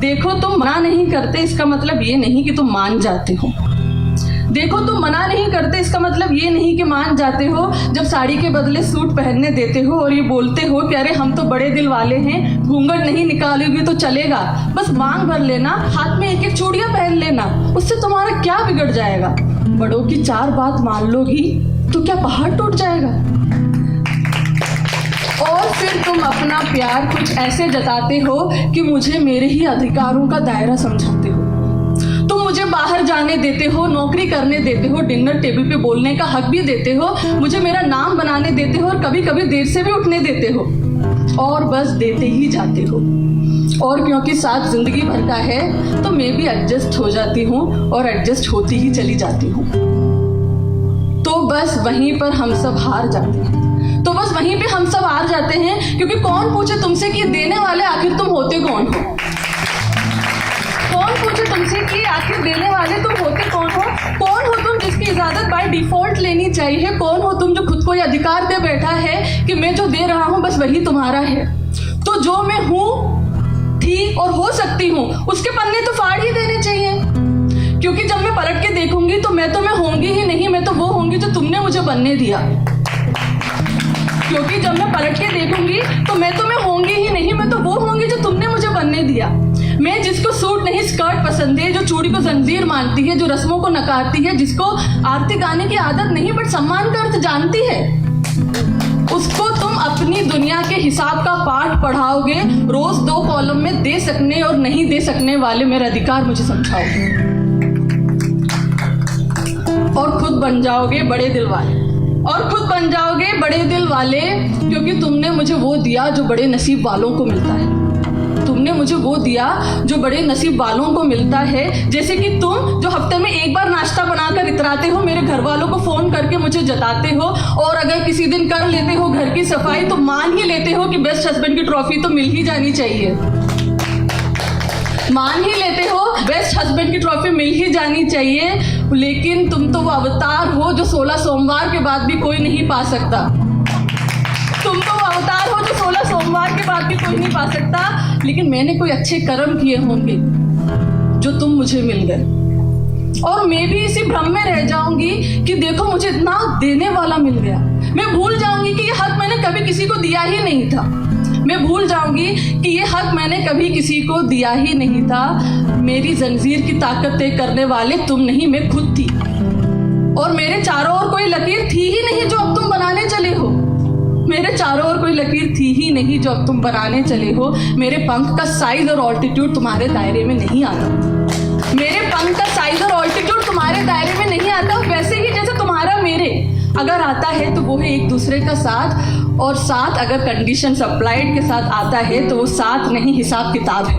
देखो तुम मना नहीं करते इसका मतलब ये नहीं कि तुम मान जाते हो। देखो तुम मना नहीं करते इसका मतलब ये नहीं कि मान जाते हो। जब साड़ी के बदले सूट पहनने देते हो और ये बोलते हो कि अरे हम तो बड़े दिल वाले हैं, घूंघट नहीं निकालोगी तो चलेगा, बस मांग भर लेना, हाथ में एक एक चूड़ियां पहन लेना, उससे तुम्हारा क्या बिगड़ जाएगा। बड़ों की 4 बात मान लोगी तो क्या पहाड़ टूट जाएगा। और फिर तुम अपना प्यार कुछ ऐसे जताते हो कि मुझे मेरे ही अधिकारों का दायरा समझाते हो। तुम मुझे बाहर जाने देते हो, नौकरी करने देते हो, डिनर टेबल पे बोलने का हक भी देते हो, मुझे मेरा नाम बनाने देते हो और कभी कभी देर से भी उठने देते हो, और बस देते ही जाते हो। और क्योंकि साथ जिंदगी भर का है तो मैं भी एडजस्ट हो जाती हूँ और एडजस्ट होती ही चली जाती हूँ। तो बस वहीं पर हम सब हार जाते हैं, तो बस वहीं पे हम सब हार जाते हैं, क्योंकि कौन पूछे तुमसे कि देने वाले आखिर तुम होते कौन हो। कौन पूछे तुमसे कि आखिर देने वाले तुम होते कौन हो। कौन हो तुम जिसकी इजाजत बाय डिफॉल्ट लेनी चाहिए। कौन हो तुम जो खुद को ये अधिकार दे बैठा है कि मैं जो दे रहा हूँ बस वही तुम्हारा है। तो जो मैं हूँ, थी और हो सकती हूँ, उसके पन्ने तो फाड़ ही देने चाहिए, क्योंकि जब मैं पलट के देखूंगी तो मैं होंगी ही नहीं, मैं तो वो होंगी जो तुमने मुझे बनने दिया। क्योंकि जब मैं पलट के देखूंगी तो मैं होंगी ही नहीं, मैं तो वो होंगी जो तुमने मुझे बनने दिया। मैं जिसको सूट नहीं स्कर्ट पसंद है, जो चूड़ी को जंजीर मानती है, जो रस्मों को नकारती है, जिसको आरती गाने की आदत नहीं बट सम्मान का अर्थ जानती है, उसको तुम अपनी दुनिया के हिसाब का पाठ पढ़ाओगे। रोज 2 कॉलम में दे सकने और नहीं दे सकने वाले मेरे अधिकार मुझे समझाओगे, और खुद बन जाओगे बड़े दिल वाले, और खुद बन जाओगे बड़े दिल वाले, क्योंकि तुमने मुझे वो दिया जो बड़े नसीब वालों को मिलता है। तुमने मुझे वो दिया जो बड़े नसीब वालों को मिलता है। जैसे कि तुम जो हफ्ते में एक बार नाश्ता बनाकर इतराते हो, मेरे घर वालों को फोन करके मुझे जताते हो, और अगर किसी दिन कर लेते हो घर की सफाई तो मान ही लेते हो कि बेस्ट हस्बैंड की ट्रॉफी तो मिल ही जानी चाहिए। मान ही लेते हो बेस्ट हस्बैंड की ट्रॉफी मिल ही जानी चाहिए। लेकिन तुम तो वो अवतार हो जो 16 सोमवार के बाद भी कोई नहीं पा सकता। तुम तो वो अवतार हो जो 16 सोमवार के बाद भी कोई नहीं पा सकता। लेकिन मैंने कोई अच्छे कर्म किए होंगे जो तुम मुझे मिल गए, और मैं भी इसी भ्रम में रह जाऊंगी कि देखो मुझे इतना देने वाला मिल गया। मैं भूल जाऊंगी कि ये हक मैंने कभी किसी को दिया ही नहीं था। मैं भूल जाऊंगी कि ये हक मैंने कभी किसी को दिया ही नहीं था। मेरी जंजीर की ताकत तय करने वाले तुम नहीं, मैं खुद थी, और मेरे चारों ओर कोई लकीर थी ही नहीं जो अब तुम बनाने चले हो। मेरे चारों ओर कोई लकीर थी ही नहीं जो अब तुम बनाने चले हो। मेरे पंख का साइज और ऑल्टीट्यूड तुम्हारे दायरे में नहीं आता। मेरे पंख का साइज और ऑल्टीट्यूड तुम्हारे दायरे में नहीं आता, वैसे ही जैसे तुम्हारा मेरे अगर आता है तो वो है एक दूसरे का साथ, और साथ अगर कंडीशन अप्लाइड के साथ आता है तो वो साथ नहीं हिसाब किताब है।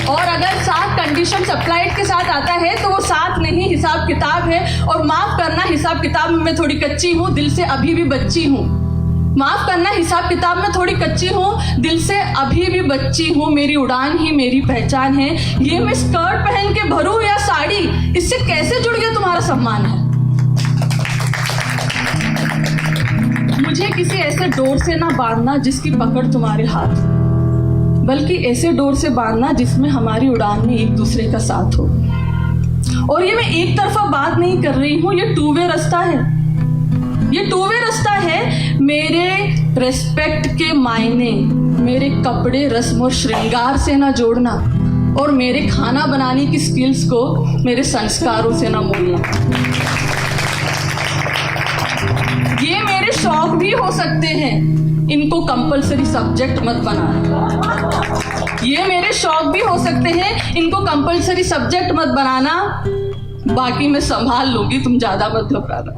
और अगर साथ कंडीशन अप्लाइड के साथ आता है तो वो साथ नहीं हिसाब किताब है। और माफ करना, हिसाब किताब में मैं थोड़ी कच्ची हूँ, दिल से अभी भी बच्ची हूँ। माफ करना, हिसाब किताब में थोड़ी कच्ची हूँ, दिल से अभी भी बच्ची हूँ। मेरी उड़ान ही मेरी पहचान है। ये मैं स्कर्ट पहन के भरूं या साड़ी, इससे कैसे जुड़ गया तुम्हारा सम्मान है। मुझे किसी ऐसे डोर से ना बांधना जिसकी पकड़ तुम्हारे हाथ, बल्कि ऐसे डोर से बांधना जिसमें हमारी उड़ान में एक दूसरे का साथ हो। और ये मैं एक तरफा बात नहीं कर रही हूँ, ये 2 वे रास्ता है। ये 2 वे रास्ता है। मेरे रेस्पेक्ट के मायने मेरे कपड़े, रस्म और श्रृंगार से ना जोड़ना, और मेरे खाना बनाने की स्किल्स को मेरे संस्कारों से ना मोड़ना। ये मेरे शौक भी हो सकते हैं, इनको कंपलसरी सब्जेक्ट मत बनाना। ये मेरे शौक भी हो सकते हैं, इनको कंपलसरी सब्जेक्ट मत बनाना। बाकी मैं संभाल लूंगी, तुम ज्यादा मत घबराना।